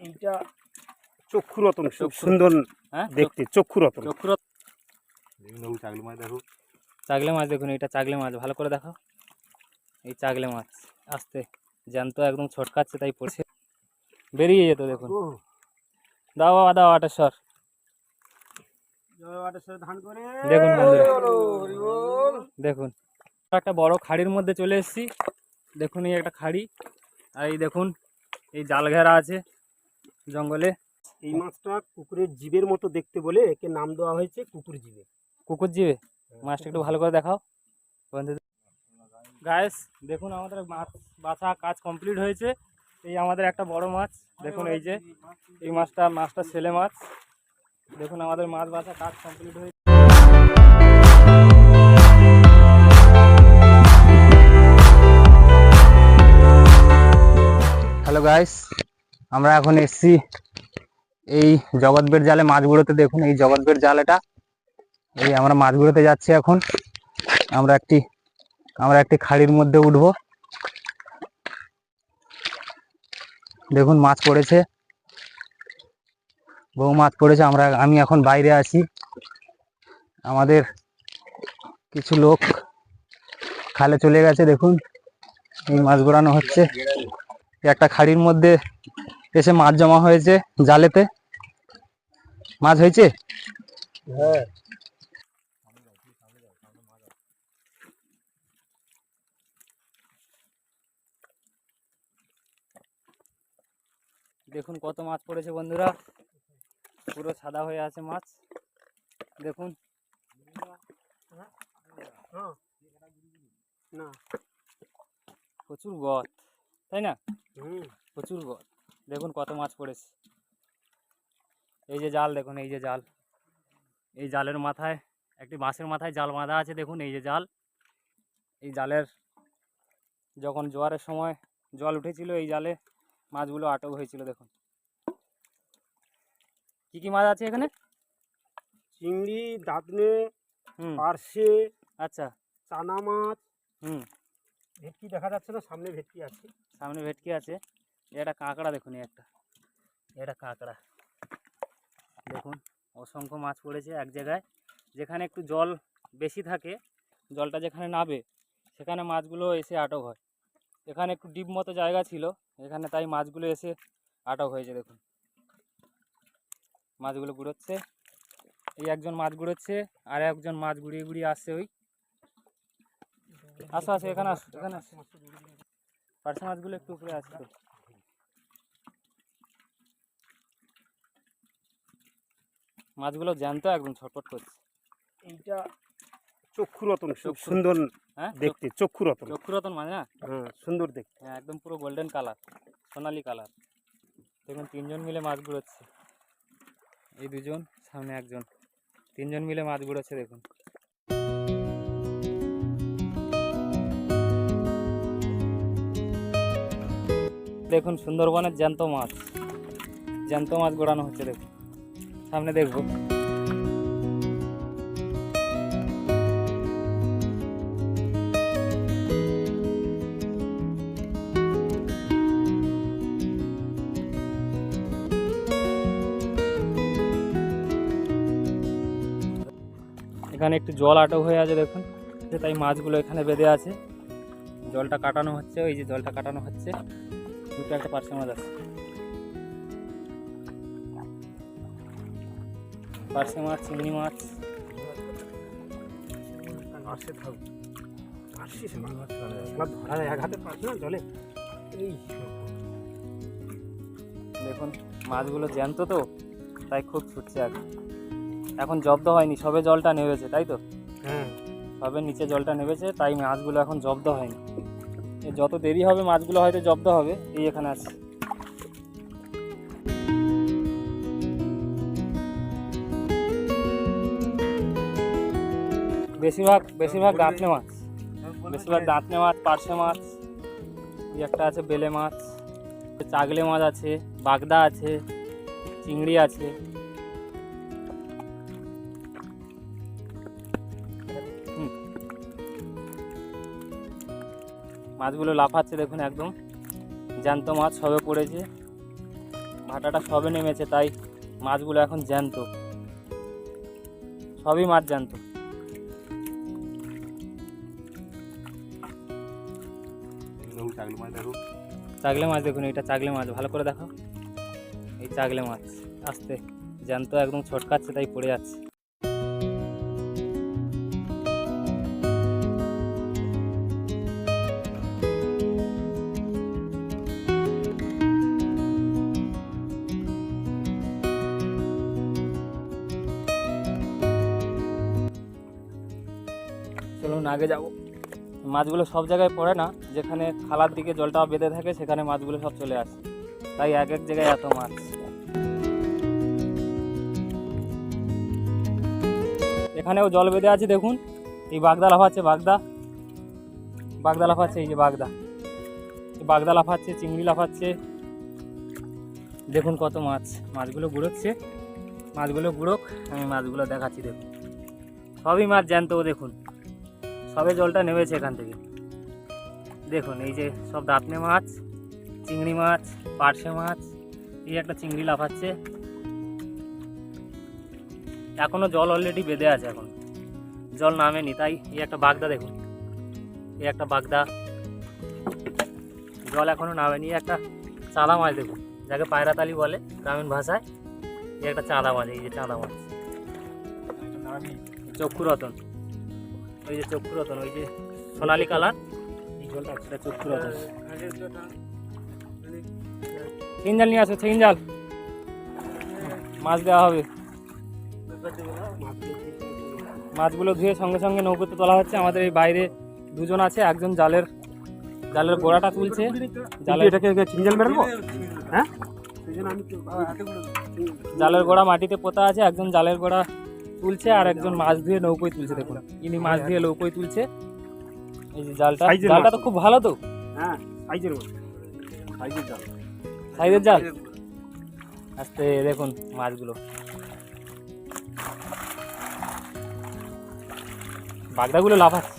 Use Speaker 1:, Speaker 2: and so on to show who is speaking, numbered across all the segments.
Speaker 1: এইটা চক্ষুরতন, খুব সুন্দর দেখতে। চক্ষুরতন
Speaker 2: চাগলে মাছ দেখো,
Speaker 3: চাগলে মাছ দেখুন, এটা চাগলে মাছ, ভালো করে দেখো। এই চাগলে মাছ আস্তে জ্যান্ত একদম ছটকাচ্ছে, তাই পড়ছে, বেরিয়ে যেত। দেখুন, দাও বাবা দাও, আটেশ্বর। দেখুন বন্ধুরা, দেখুন একটা বড় খাড়ির মধ্যে চলে এসেছি। দেখুন এই একটা খাড়ি, আর এই দেখুন এই জাল ঘেরা আছে জঙ্গলে।
Speaker 1: এই মাছটা কুকুরের জীবের মতো দেখতে বলে একে নাম দেওয়া হয়েছে কুকুর জীবে।
Speaker 3: কুকুর জিবে মাছটা একটু ভালো করে দেখাও বন্ধু। গাইস দেখুন, আমাদের মাছ বাছা কাজ কমপ্লিট হয়েছে। এই আমাদের একটা বড় মাছ দেখুন, এই যে এই মাছটা ছেলে মাছ। দেখুন আমাদের মাছ বাছা কাজ কমপ্লিট হয়েছে। হ্যালো গাইস, আমরা এখন এসছি এই জগৎবের জালে মাছগুলোতে। দেখুন এই জগৎবের জাল, এটা এই আমরা মাছগুলোতে যাচ্ছি এখন। আমরা একটি খাড়ির মধ্যে উঠবো। দেখুন মাছ পড়েছে, বহু মাছ পড়েছে। আমি এখন বাইরে আছি, আমাদের কিছু লোক খালে চলে গেছে। দেখুন এই মাছ ঘোরানো হচ্ছে, একটা খাড়ির মধ্যে এসে মাছ জমা হয়েছে জালেতে। মাছ হয়েছে,
Speaker 1: হ্যাঁ
Speaker 3: দেখুন কত মাছ পড়েছে বন্ধুরা, পুরো সাদা হয়ে আছে মাছ। দেখুন
Speaker 1: না,
Speaker 3: প্রচুর গত, তাই না? প্রচুর গত। দেখুন কত মাছ পড়েছে। এই যে জাল দেখুন, এই যে জাল, এই জালের মাথায় একটি বাঁশের মাথায় জাল বাঁধা আছে। দেখুন এই যে জাল, এই জালের যখন জোয়ারের সময় জল উঠেছিল, এই জালে মাছগুলো আটক হয়েছিল। দেখুন কি কি মাছ আছে এখানে?
Speaker 1: চিংড়ি, দাঁতনে,
Speaker 3: হুম,
Speaker 1: পার্শে,
Speaker 3: আচ্ছা,
Speaker 1: চানা মাছ,
Speaker 3: ভেটকি
Speaker 1: দেখা যাচ্ছে না, সামনে ভেটকি আছে,
Speaker 3: সামনে ভেটকি আছে। এটা কাঁকড়া, দেখুন এটা কাঁকড়া। দেখুন অসংখ্য মাছ পড়েছে এক জায়গায়। যেখানে একটু জল বেশি থাকে, জলটা যেখানে নাবে, সেখানে মাছগুলো এসে আটক হয়। এখানে একটু ডিপ মতো জায়গা ছিল এখানে, তাই মাছগুলো এসে আটক হয়েছে। দেখুন মাছগুলো ঘুরোচ্ছে, এই একজন মাছ ঘুরোচ্ছে, আর একজন মাছ ঘুরিয়ে ঘুরিয়ে আসছে। ওই আসো আসো, এখানে আসো, এখানে আসো। পার্শে মাছগুলো একটু উপরে আছে তো। মাছগুলো জ্যান্ত একদম ছটফট করছে।
Speaker 1: এইটা চক্ষুরতন, খুব সুন্দর দেখতে।
Speaker 3: চক্ষুরতন মানে না,
Speaker 1: সুন্দর দেখতে,
Speaker 3: হ্যাঁ একদম পুরো গোল্ডেন কালার, সোনালি কালার। দেখুন তিনজন মিলে মাছ ঘুরোচ্ছে, এই দুজন সামনে একজন, তিনজন মিলে মাছ ঘুরোচ্ছে। দেখুন দেখুন সুন্দরবনের জ্যান্ত মাছ ঘোরানো হচ্ছে। দেখুন সামনে দেখবো। এখানে একটু জল আটক হয়ে আছে দেখুন, তাই মাছগুলো এখানে বেঁধে আছে। জলটা কাটানো হচ্ছে, ওই যে জলটা কাটানো হচ্ছে। দুটো একটা পার্শে মাছ আছে, পার্শে মাছ, চিংড়ি মাছ। দেখুন মাছগুলো জ্যান্ত তো, তাই খুব ছুটছে। এখন জব্দ হয়নি, সবে জলটা নেমেছে, তাই তো?
Speaker 1: হ্যাঁ,
Speaker 3: সবে নিচে জলটা নেমেছে, তাই মাছগুলো এখন জব্দ হয়নি। যত দেরি হবে মাছগুলো হয়তো জব্দ হবে। এই এখানে আছে, বেশিরভাগ দাঁতনে মাছ, পার্শে মাছ, একটা আছে বেলে মাছ, চাগলে মাছ আছে, বাগদা আছে, চিংড়ি আছে। মাছগুলো লাফাচ্ছে দেখুন, একদম জ্যান্ত মাছ সবে পড়েছে। ভাটাটা সবে নেমেছে, তাই মাছগুলো এখন জ্যান্ত, সবই মাছ জ্যান্ত।
Speaker 2: চাগলে মাছ দেখো,
Speaker 3: চাগলে মাছ দেখুন, এটা চাগলে মাছ, ভালো করে দেখো, এই চাগলে মাছ আস্তে জ্যান্ত একদম ছটকাচ্ছে, তাই পড়ে যাচ্ছে। চলুন আগে যাবো। মাছগুলো সব জায়গায় পড়ে না, যেখানে খালার দিকে জলটা বেঁধে থাকে সেখানে মাছগুলো সব চলে আসে, তাই এক এক জায়গায় এত মাছ। এখানেও জল বেঁধে আছে দেখুন, এই বাগদা লাফাচ্ছে, বাগদা লাফাচ্ছে, এই যে বাগদা লাফাচ্ছে, চিংড়ি লাফাচ্ছে, দেখুন কত মাছ। মাছগুলো গুড়োচ্ছে, মাছগুলো গুড়োক, আমি মাছগুলো দেখাচ্ছি। দেখুন সবই মাছ জ্যান্ত, দেখুন সবে জলটা নেমেছে এখান থেকে। দেখুন এই যে সব দাঁতনে মাছ, চিংড়ি মাছ, পার্শে মাছ, এই একটা চিংড়ি লাফাচ্ছে। এখনো জল অলরেডি বেঁধে আছে, এখন জল নামেনি, তাই এই একটা বাগদা দেখুন, এই একটা বাগদা, জল এখনো নামেনি। একটা চাঁদা মাছ দেখুন, যাকে পায়রাতালি বলে গ্রামীণ ভাষায়, এই একটা চাঁদা মাছ, এই যে চাঁদা মাছ। চক্ষুরতন, ওই যে চক্ষুরতন, ওই যে সোনালি কালার, এই জলটা সেটা চক্ষুরতন। চেইন জাল নিয়ে আসো, চেইন জাল, মাছ দেওয়া হবে। মাছগুলো ধুয়ে সঙ্গে সঙ্গে নৌকোতে তোলা হচ্ছে। আমাদের এই বাইরে দুজন আছে, একজন জালের গোড়াটা তুলছে,
Speaker 1: হ্যাঁ
Speaker 3: জালের গোড়া মাটিতে পোতা আছে, একজন জালের গোড়া তুলছে, আর একজন মাছ ধুয়ে নৌকোয় তুলছে। দেখুন ইনি মাছ ধুয়ে নৌকোয় তুলছে। এই যে জালটা তো খুব ভালো, তো
Speaker 1: হ্যাঁ
Speaker 3: সাইজের জাল। আস্তে দেখুন মাছগুলো, বাগদাগুলো লাফাচ্ছে,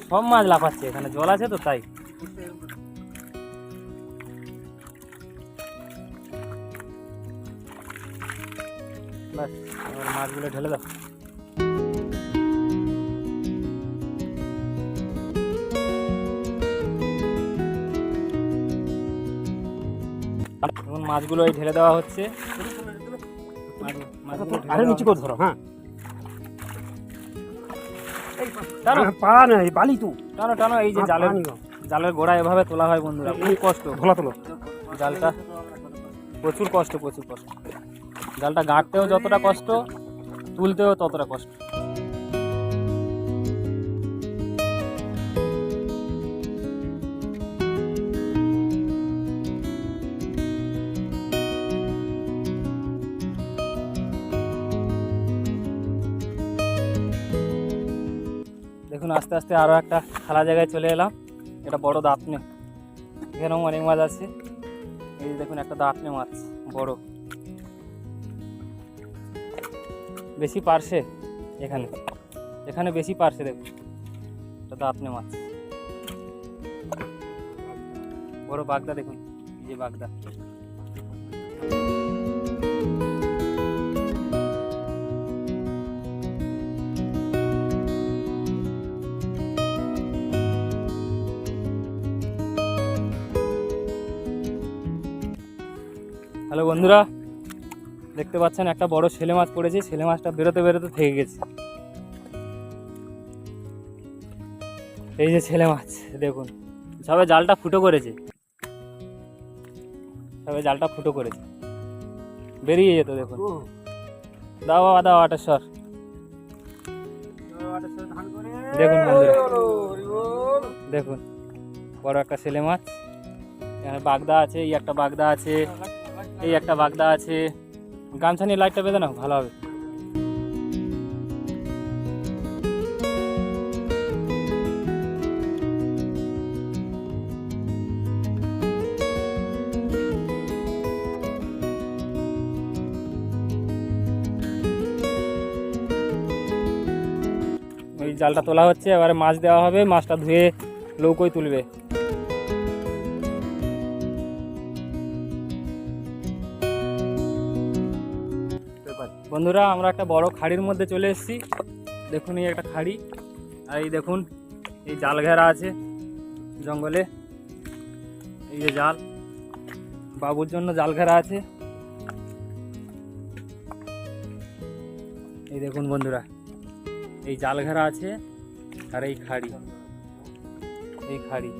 Speaker 3: সব মাছ লাফাচ্ছে, এখানে জল আছে তো তাই। বাস এবার মাছগুলো ঢেলে দাও। এখন মাছগুলো এই ঢেলে দেওয়া হচ্ছে।
Speaker 1: আরে নিচে করে ধরো, হ্যাঁ
Speaker 3: টানো
Speaker 1: পা নেই বালি তো,
Speaker 3: টানো টানো, এই যে জালের গোড়া এভাবে তোলা হয় বন্ধুরা, খুব কষ্ট।
Speaker 1: ধোলা তোলো
Speaker 3: জালটা প্রচুর কষ্ট, জালটা গাঁটতেও যতটা কষ্ট, তুলতেও ততটা কষ্ট। দেখুন আস্তে আস্তে আরও একটা খালা জায়গায় চলে এলাম। এটা বড় দাঁতনে, এখানেও অনেক মাছ আছে। এই দেখুন একটা দাঁতনে মাছ বড়, বেশি পারছে এখানে বেশি পারছে। দেখুন এটা দাঁতনে মাছ, বড় বাগদা, দেখুন এই যে বাগদা। হ্যালো বন্ধুরা, দেখতে পাচ্ছেন একটা বড় ছেলে মাছ পড়েছে। ছেলে মাছটা বেরোতে বেরোতে থেকে গেছে। এই যে ছেলে মাছ, দেখুন সবে জালটা ফুটো করেছে, বেরিয়ে যেত। দেখুন দাও বাবা, দাও আটেশ্বর। দেখুন বন্ধুরা, দেখুন বড় একটা ছেলে মাছ। এখানে বাগদা আছে, এই একটা বাগদা আছে, এই একটা বাগদা আছে। গামছা নিয়ে লাইটটা বেঁধে নাও, ভালো হবে। এই জালটা তোলা হচ্ছে, এবারে মাছ দেওয়া হবে, মাছটা ধুয়ে নৌকোয় তুলবে। বন্ধুরা আমরা একটা বড় খাড়ির মধ্যে চলে এসেছি। দেখুন এই একটা খাড়ি, আর এই দেখুন এই জাল ঘেরা আছে জঙ্গলে। এই যে জাল, বাবুর জন্য জাল ঘেরা আছে। এই দেখুন বন্ধুরা, এই জাল ঘেরা আছে আর এই খাড়ি, এই খাড়ি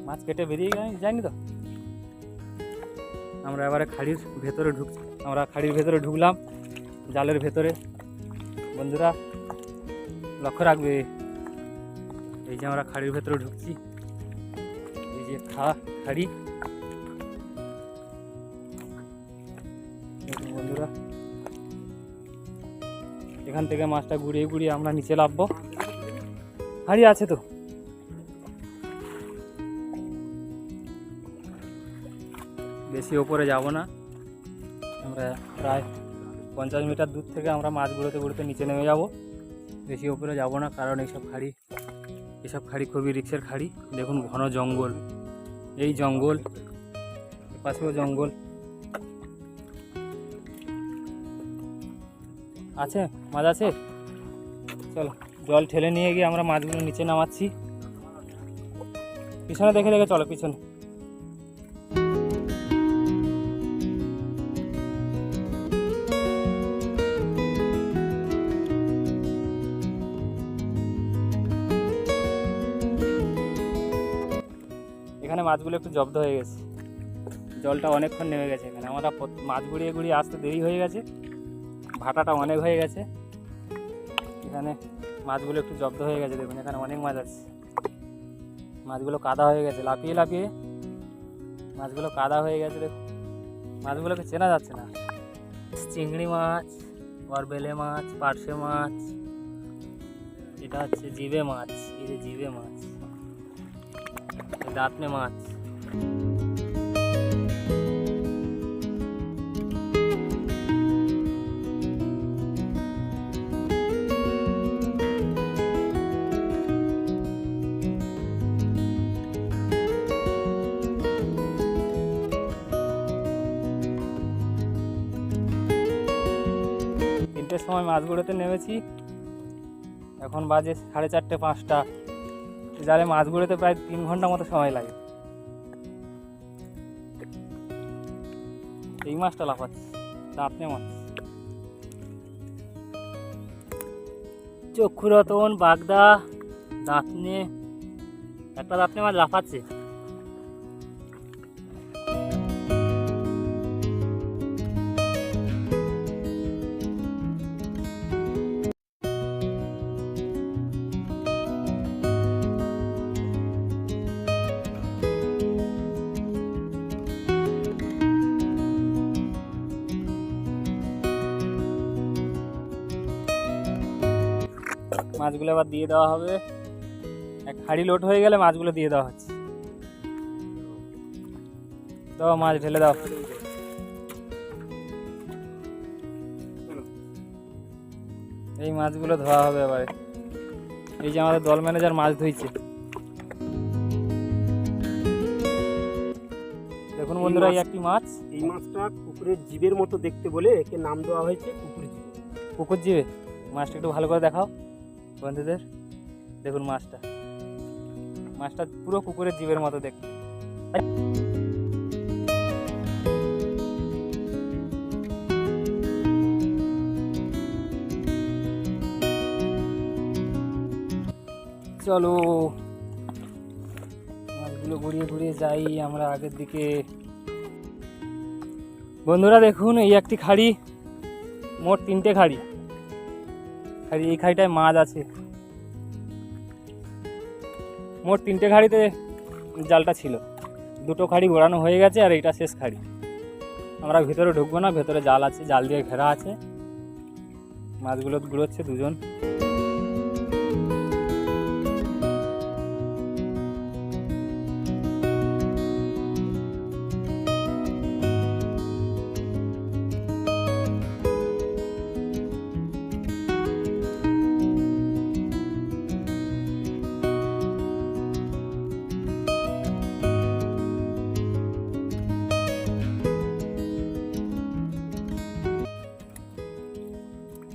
Speaker 3: মাছ কেটে বেরিয়ে যায়নি তো। আমরা এবারে খাড়ির ভেতরে ঢুকছি, আমরা খাড়ির ভেতরে ঢুকলাম, জালের ভেতরে। বন্ধুরা লক্ষ্য রাখবে, এই যে আমরা খাড়ির ভেতরে ঢুকছি, এই যে খাড়ি। বন্ধুরা এখান থেকে মাছটা ঘুরিয়ে ঘুরিয়ে আমরা নিচে নামবো। খাড়ি আছে তো, বেশি ওপরে যাব না, আমরা প্রায় 50 মিটার দূর থেকে আমরা মাছ ঘুরতে ঘুরতে নিচে নেমে যাব। বেশি ওপরে যাব না, কারণ এইসব খাড়ি খুবই রিক্সের খাড়ি। দেখুন ঘন জঙ্গল, এই জঙ্গল, পাশেও জঙ্গল আছে, মাছ আছে। চলো জল ঠেলে নিয়ে গিয়ে আমরা মাছগুলো নিচে নামাচ্ছি। পিছনে দেখে দেখে চলো, পিছনে। এখানে মাছগুলো একটু জব্দ হয়ে গেছে, জলটা অনেকক্ষণ নেমে গেছে। এখানে আমরা মাছ ঘুরিয়ে ঘুরিয়ে আসতে দেরি হয়ে গেছে, ভাটাটা অনেক হয়ে গেছে। এখানে মাছগুলো একটু জব্দ হয়ে গেছে। দেখুন এখানে অনেক মাছ আছে, মাছগুলো কাদা হয়ে গেছে, লাফিয়ে লাফিয়ে মাছগুলো কাদা হয়ে গেছে। দেখুন মাছগুলোকে চেনা যাচ্ছে না। চিংড়ি মাছ, বেলে মাছ, পার্শে মাছ, এটা হচ্ছে জিবে মাছ, এই যে জিবে মাছ, দাঁতনে মাছ। তিনটের সময় মাছ ঘুরোতে নেমেছি, এখন বাজে 4:30 5টা। জালে মাছ ঘুরোতে প্রায় 3 ঘন্টা মতো সময় লাগে। এই মাছটা লাফাচ্ছে, দাঁতনে মাছ। চক্ষুরতন, বাগদা, দাঁতনে, একটা দাঁতনে মাছ লাফাচ্ছে। মাছগুলো আবার দিয়ে দেওয়া হবে, এক হাঁড়ি লোড হয়ে গেলে মাছগুলো দিয়ে দেওয়া হচ্ছে। দাও মাছ ঢেলে দাও। এই মাছগুলো ধোয়া হবে এবারে। এই যে আমাদের দল ম্যানেজার মাছ ধুইছে। দেখুন বন্ধুরা, এই একটি মাছ।
Speaker 1: এই মাছটা কুকুরের জিভের মতো দেখতে বলে একে নাম দেওয়া হয়েছে কুকুর জিবে।
Speaker 3: কুকুর জিবে মাছটা একটু ভালো করে দেখাও বন্ধুদের। দেখুন মাছটা, মাছটা পুরো কুকুরের জিভের মতো দেখতে। চলো মাছগুলো ঘুরিয়ে ঘুরিয়ে যাই আমরা আগের দিকে। বন্ধুরা দেখুন, এই একটি খাড়ি, মোট 3টে খাড়ি। এই খাড়িটায় মাছ আছে। মোট 3টে খাড়িতে জালটা ছিল, 2টো খাড়ি ঘোরানো হয়ে গেছে আর এইটা শেষ খাড়ি। আমরা ভিতরে ঢুকবো না, ভেতরে জাল আছে, জাল দিয়ে ঘেরা আছে। মাছগুলো ঘুরোচ্ছে দুজন।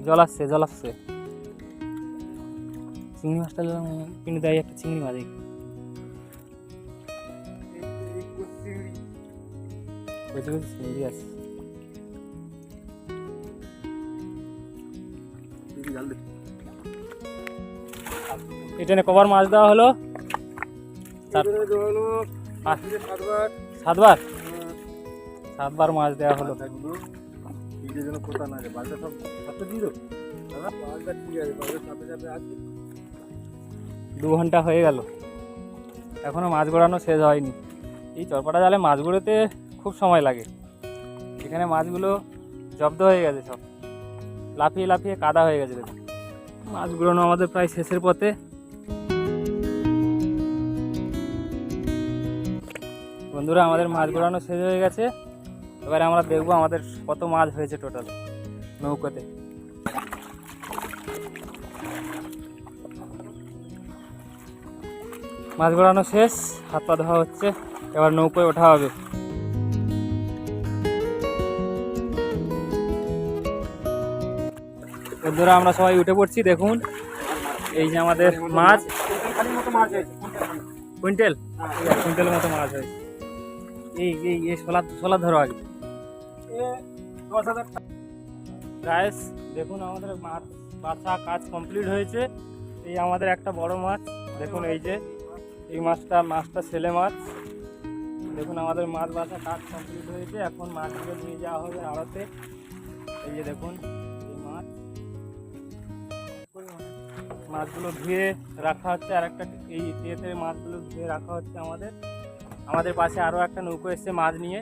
Speaker 3: জল আসছে জল আসছে। চিংড়ি মাছটা কিনে দেয় একটা চিংড়ি মাছ। কচি কচি চিংড়ি আছে। এখানে কবার মাছ দেওয়া হলো? 7বার 7বার মাছ দেওয়া হলো। 2 ঘন্টা হয়ে গেল, এখনো মাছ গড়ানো শেষ হয়নি। এই চরপাটা জালে মাছ গড়োতে খুব সময় লাগে। এখানে মাছগুলো জব্দ হয়ে গেছে, সব লাফিয়ে লাফিয়ে কাদা হয়ে গেছে। দেখুন মাছ গড়ানো আমাদের প্রায় শেষের পথে। বন্ধুরা, আমাদের মাছ গড়ানো শেষ হয়ে গেছে। এবারে আমরা দেখবো আমাদের কত মাছ হয়েছে টোটাল নৌকোতে। মাছ গড়ানো শেষ, হাত পা ধোয়া হচ্ছে, এবার নৌকোয় ওঠা হবে। বন্ধুরা, আমরা সবাই উঠে পড়ছি। দেখুন এই যে আমাদের মাছ, কুইন্টেল কুইন্টেলের মতো মাছ হয়েছে। এই সোলা ধরো আগে। গাইস দেখুন, আমাদের মাছ বাছা কাজ কমপ্লিট হয়েছে। এই আমাদের একটা বড় মাছ, দেখুন এই যে এই মাছটা ছেলে মাছ। দেখুন আমাদের মাছ বাছা কাজ কমপ্লিট হয়েছে। এখন মাছগুলো নিয়ে যাওয়া হবে আড়তে। এই যে দেখুন এই মাছগুলো ধুয়ে রাখা হচ্ছে। আর একটা এই ইয়েতে মাছগুলো ধুয়ে রাখা হচ্ছে। আমাদের পাশে আরও একটা নৌকো এসছে মাছ নিয়ে।